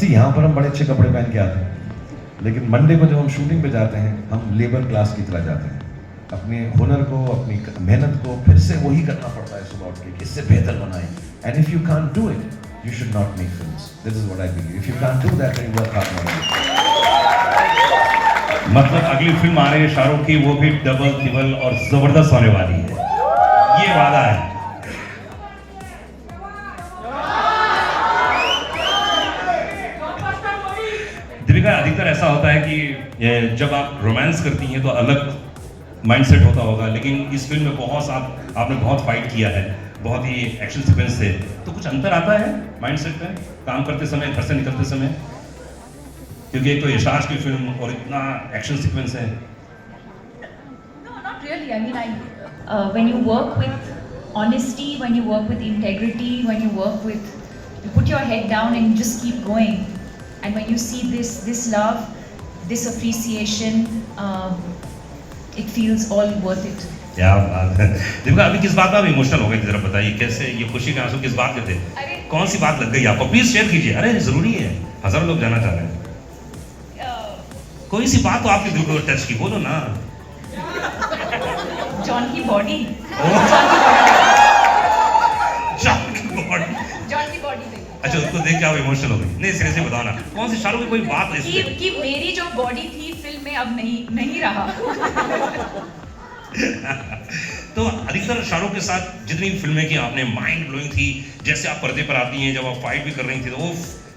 यहाँ पर हम बड़े अच्छे कपड़े पहन के आते हैं, लेकिन मंडे को जब हम शूटिंग पे जाते हैं हम लेबर क्लास की तरह जाते हैं। अपने हुनर को, अपनी मेहनत को फिर से वही करना पड़ता है सुबह उठ के कि इससे बेहतर बनाएं। And if you can't do it, you should not make films. This is what I believe. If you can't do that, then you work hard on it. मतलब अगली फिल्म आ रही है शाहरुख की, वो भी डबल ट्रिपल और जबरदस्त होने वाली है, ये वादा है। दीपिका, अधिकतर ऐसा होता है कि जब आप रोमांस करती हैं तो अलग माइंडसेट होता होगा, लेकिन इस फिल्म में आपने बहुत फाइट किया है, बहुत ही एक्शन सीक्वेंस थे, तो कुछ अंतर आता है माइंडसेट में काम करते समय, घर से निकलते समय? क्योंकि एक तो यशाश की फिल्म और इतना एक्शन सीक्वेंस है। No, not really. I mean, when you work with honesty, when you work with integrity, when you work with, you put your head down and you just keep going. And when you see this love, this appreciation, it feels all worth it. क्या बात है। दीपिका, अभी किस बात में आप emotional हो गए थे, जरा बताइए कैसे? ये खुशी के आंसू किस बात के थे? कौन सी बात लग गई आपको? प्लीज शेयर कीजिए। अरे जरूरी है, हजारों लोग जानना चाह रहे हैं। कोई सी बात तो आपके दिल को टच की, बोलो ना। जॉन की बॉडी। जॉन की बॉडी पे। अच्छा, उसको देख के आप इमोशनल हो गई? नहीं, सीरियसली बताओ ना, कौन सी शाहरुख की कोई बात है कि मेरी जो बॉडी थी फिल्म में अब नहीं रहा। तो अधिकतर शाहरुख के साथ जितनी भी फिल्में की आपने, माइंड ब्लोइंग थी। जैसे आप पर्दे पर आती हैं, जब आप फाइट भी कर रही थी, तो वो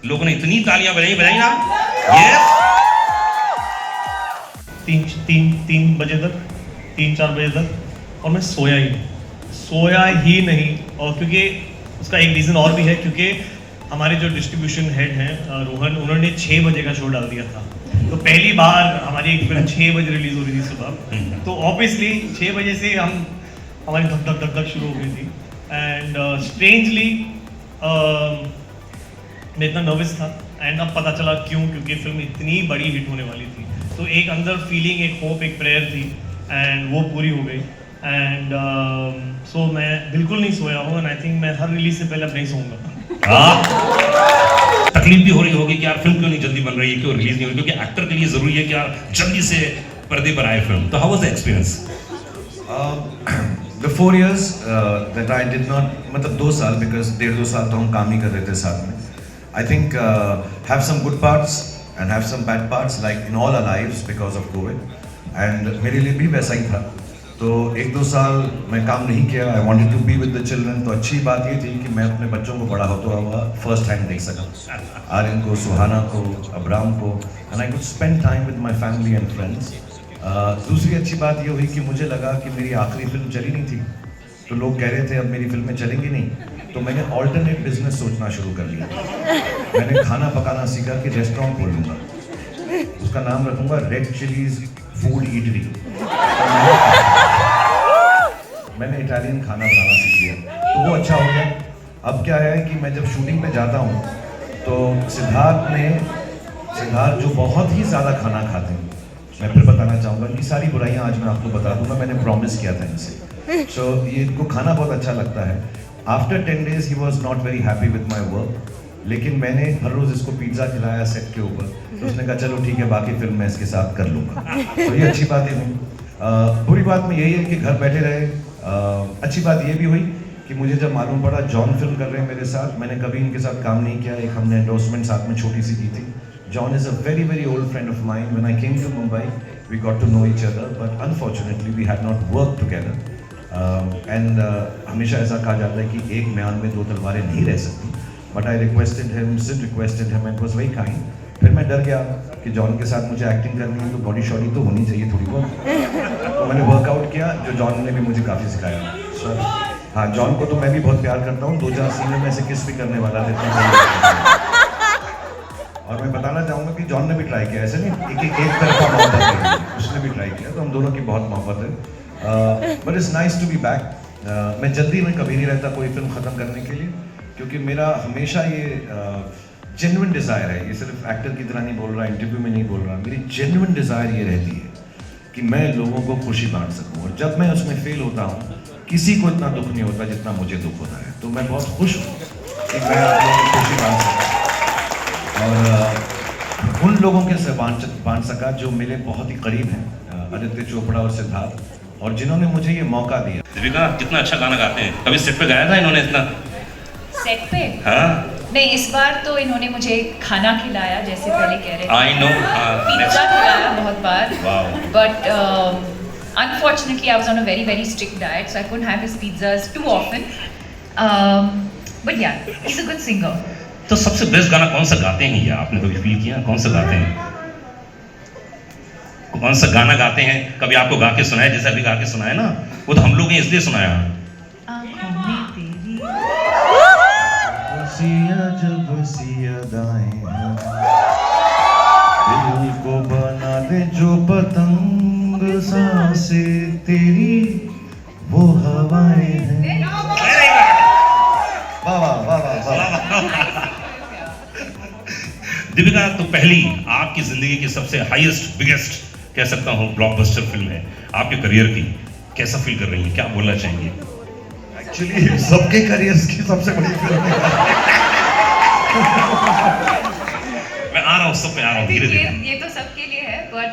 लोगों ने इतनी तालियां बजाई ना। यस, 3 बजे तक, 3-4 बजे तक, और मैं सोया ही नहीं। और क्योंकि उसका एक रीज़न और भी है, क्योंकि हमारे जो डिस्ट्रीब्यूशन हेड हैं रोहन, उन्होंने 6 बजे का शो डाल दिया था। तो पहली बार हमारी एक फिल्म 6 बजे रिलीज हो रही थी सुबह, तो ऑब्वियसली 6 बजे से हमारी धक धक शुरू हो गई थी। एंड स्ट्रेंजली मैं इतना नर्वस था, एंड अब पता चला क्यों, क्योंकि फिल्म इतनी बड़ी हिट होने वाली थी। तो एक अंदर फीलिंग, एक होप, एक प्रेयर थी, एंड वो पूरी हो गई। एंड सो मैं बिल्कुल नहीं सोया हूँ, एंड आई थिंक मैं हर रिलीज से पहले अब नहीं सोऊंगा। तकलीफ भी हो रही होगी कि यार फिल्म क्यों नहीं जल्दी बन रही है, क्यों रिलीज नहीं हो रही, क्योंकि एक्टर के लिए जरूरी है कि यार जल्दी से पर्दे पर आए फिल्म। तो how was the experience? The 4 years that I did not, मतलब 2 साल, because 1.5-2 साल तो हम काम ही कर रहे थे साथ में। I think have some good parts and have some bad parts, like in all our lives because of COVID. And मेरे लिए भी वैसा ही था। तो 1-2 साल मैं काम नहीं किया। I wanted to be with the children। तो अच्छी बात ये थी कि मैं अपने बच्चों को बड़ा होता हुआ फर्स्ट हैंड देख सका, आर्यन को, सुहाना को, अब्राम को, and I could spend time with my family and friends। दूसरी अच्छी बात ये हुई कि मुझे लगा कि मेरी आखिरी फिल्म चली नहीं थी, तो लोग कह रहे थे अब मेरी फिल्में चलेंगी नहीं, तो मैंने ऑल्टरनेट बिजनेस सोचना शुरू कर लिया। मैंने खाना पकाना सीखा कि रेस्टोरेंट खोल लूँगा, उसका नाम रखूँगा रेड चिलीज फूड ईटरी। मैंने इटालियन खाना बनाना सीख लिया, तो वो अच्छा हो गया। अब क्या है कि मैं जब शूटिंग पे जाता हूँ तो सिद्धार्थ जो बहुत ही ज़्यादा खाना खाते हैं, मैं फिर बताना चाहूँगा कि सारी बुराइयाँ आज मैं आपको बता दूँगा, मैंने प्रॉमिस किया था इनसे। सो ये इनको खाना बहुत अच्छा लगता है। After 10 days he was not very happy with my work, लेकिन मैंने हर रोज़ इसको पिज़्ज़ा खिलाया सेट के ऊपर, तो उसने कहा चलो ठीक है, बाकी फिल्म मैं इसके साथ कर लूँगा। तो ये अच्छी बात है हुई। बुरी बात में यही है कि घर बैठे रहे। अच्छी बात ये भी हुई कि मुझे जब मालूम पड़ा जॉन फिल्म कर रहे हैं मेरे साथ, मैंने कभी इनके साथ काम नहीं किया। एक हमने एंडोर्समेंट साथ में छोटी सी की थी। John is a very, very old friend of mine. When I came to Mumbai, we got to know each other, but unfortunately we had not worked together. And हमेशा ऐसा कहा जाता है कि एक म्यान में 2 तलवारें नहीं रह सकती। But I requested him, Sid requested him, and was very kind. फिर मैं डर गया कि जॉन के साथ मुझे एक्टिंग करनी है तो बॉडी शॉडी तो होनी चाहिए थोड़ी बहुत। तो मैंने वर्कआउट किया, जो जॉन ने भी मुझे काफ़ी सिखाया। सो हाँ, जॉन को तो मैं भी बहुत प्यार करता हूँ। 2-4 सीन में से किस भी करने वाला था। और मैं बताना चाहूँगा कि जॉन ने भी ट्राई किया, ऐसे नहीं एक तरफा मोहब्बत है, उसने भी ट्राई किया, तो हम दोनों की बहुत मोहब्बत है। But it's nice to be back. मैं जल्दी में कभी नहीं रहता कोई फिल्म ख़त्म करने के लिए, क्योंकि मेरा हमेशा ये जेन्युइन डिज़ायर है। ये सिर्फ एक्टर की तरह नहीं बोल रहा, इंटरव्यू में नहीं बोल रहा, मेरी जेन्युइन डिज़ायर ये रहती है कि मैं लोगों को खुशी बांट सकूँ। और जब मैं उसमें फेल होता हूँ, किसी को इतना दुख नहीं होता जितना मुझे दुख होता है। तो मैं बहुत खुश हूँ कि मैं आप लोगों को खुशी बांट सकूँ। और उन लोगों के से बांट सका जो मेरे बहुत ही करीब हैं, आदित्य चोपड़ा और सिद्धार्थ, और जिन्होंने मुझे ये मौका दिया। दीपिका कितना अच्छा गाना गाते हैं, कभी सेट पे गाया था इन्होंने इतना? सेट पे? हाँ नहीं, इस बार तो इन्होंने मुझे खाना खिलाया, जैसे पहले कह रहे थे। I know. पिज्जा खिलाया बहुत बार। Wow. But unfortunately, I was on a very, very strict diet, so I couldn't have his pizzas too often. But yeah, he's a good singer. तो सबसे बेस्ट गाना कौन सा गाते हैं ये, आपने कभी फील किया कौन सा गाते हैं? कौन सा गाना गाते हैं, कभी आपको गा के सुनाया? जैसे अभी गा के सुनाया ना, वो तो हम लोग ने इसलिए सुनाया। आँखों में तेरी बसिया जब बसिया दाएं दिल को बना दे जो पतंग, सांसें तेरी वो हवाएं हैं। वाह वाह वाह वाह वाह। दीपिका, तो पहली आपकी जिंदगी की सबसे हाईएस्ट बिगेस्ट कह सकता हूँ ब्लॉकबस्टर फिल्म है आपके करियर की, कैसा फील कर रही हैं, क्या बोलना चाहेंगे? एक्चुअली सबके करियर्स की सबसे बड़ी फिल्म है। मैं आ रहा हूँ, सब पे आ रहा हूँ धीरे धीरे। ये तो सबके लिए है, but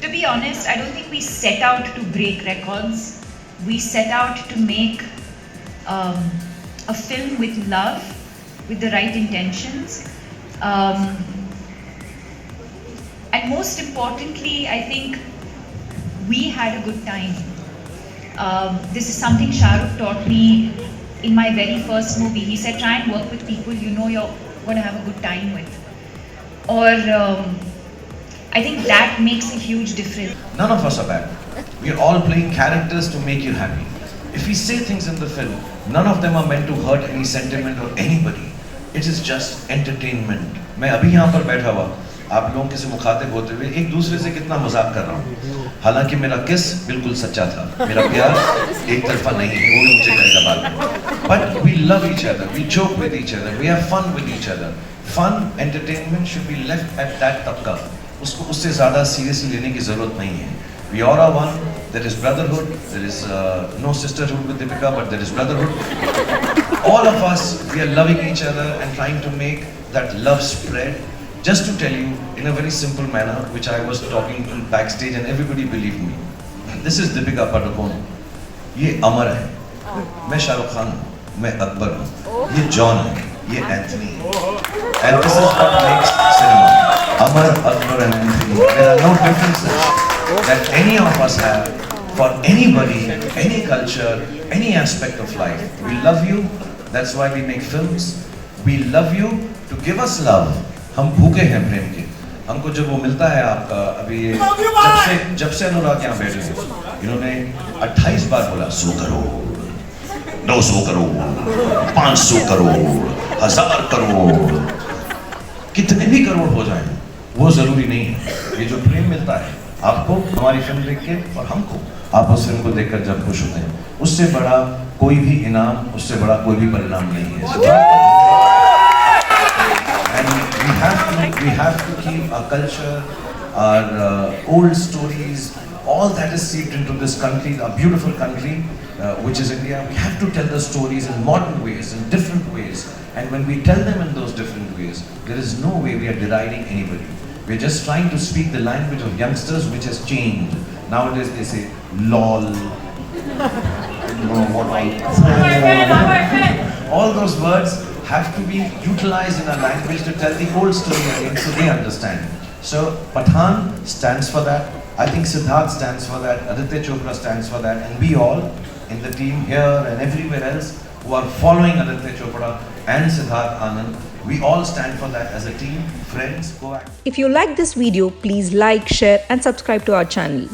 to be honest, I don't think we set out to break records. We set out to make a film with love, with the right intentions, and most importantly, I think we had a good time. This is something Shah Rukh taught me in my very first movie. He said, try and work with people you know you're going to have a good time with. Or I think that makes a huge difference. None of us are bad. We are all playing characters to make you happy. If we say things in the film, none of them are meant to hurt any sentiment or anybody. It is just entertainment. मैं अभी यहाँ पर बैठा हुआ आप लोगों के से मुखातिब होते हुए एक दूसरे से कितना मजाक कर रहा हूँ। हालांकि मेरा किस बिल्कुल सच्चा था, मेरा प्यार एक तरफा नहीं है, वो भी मुझे करेगा बाद में। But we love each other, we joke with each other, we have fun with each other. Fun, entertainment should be left at that तबका। उसको उससे ज़्यादा सीरियसली लेने की ज़रूरत नहीं है। We all are one. There is brotherhood. There is no sisterhood with Deepika, but there is brotherhood. All of us, we are loving each other and trying to make that love spread. Just to tell you in a very simple manner, which I was talking to backstage and everybody believed me. This is Deepika Padukone. ये अमर है, मैं शाहरुख खान हूँ, मैं अकबर हूँ, ये John है, ये Anthony है. And this is what makes cinema. Amar, Akbar and Anthony. There are no differences that any of us have for anybody, any culture, any aspect of life. We love you. That's why we make films. We love you to give us love. हम भूखे हैं प्रेम के. हमको जब वो मिलता है आपका अभी जब से अनुराग यहाँ बैठे हैं, इन्होंने 28 बार बोला 100 करोड़, 200 करोड़, 500 करोड़, 1000 करोड़, कितने भी करोड़ हो जाएं, वो जरूरी नहीं है. ये जो प्रेम मिलता है आपको हमारी फिल्म देख के और हमको आप उस फिल्म को देखकर जब खुश होते हैं, उससे बड़ा कोई भी इनाम, उससे बड़ा कोई भी परिणाम नहीं है. And we have to keep our culture, our old stories, all that is seeped into this country, our beautiful country, which is India. We have to tell the stories in modern ways, in different ways. And when we tell them in those different ways, there is no way we are deriding anybody. We are just trying to speak the language of youngsters, which has changed. Nowadays they say lol. All those words have to be utilized in our language to tell the old story again, so they understand. So Pathaan stands for that. I think Siddharth stands for that. Aditya Chopra stands for that, and we all in the team here and everywhere else who are following Aditya Chopra and Siddharth Anand, we all stand for that as a team, friends, co-actors. If you like this video, please like, share and subscribe to our channel.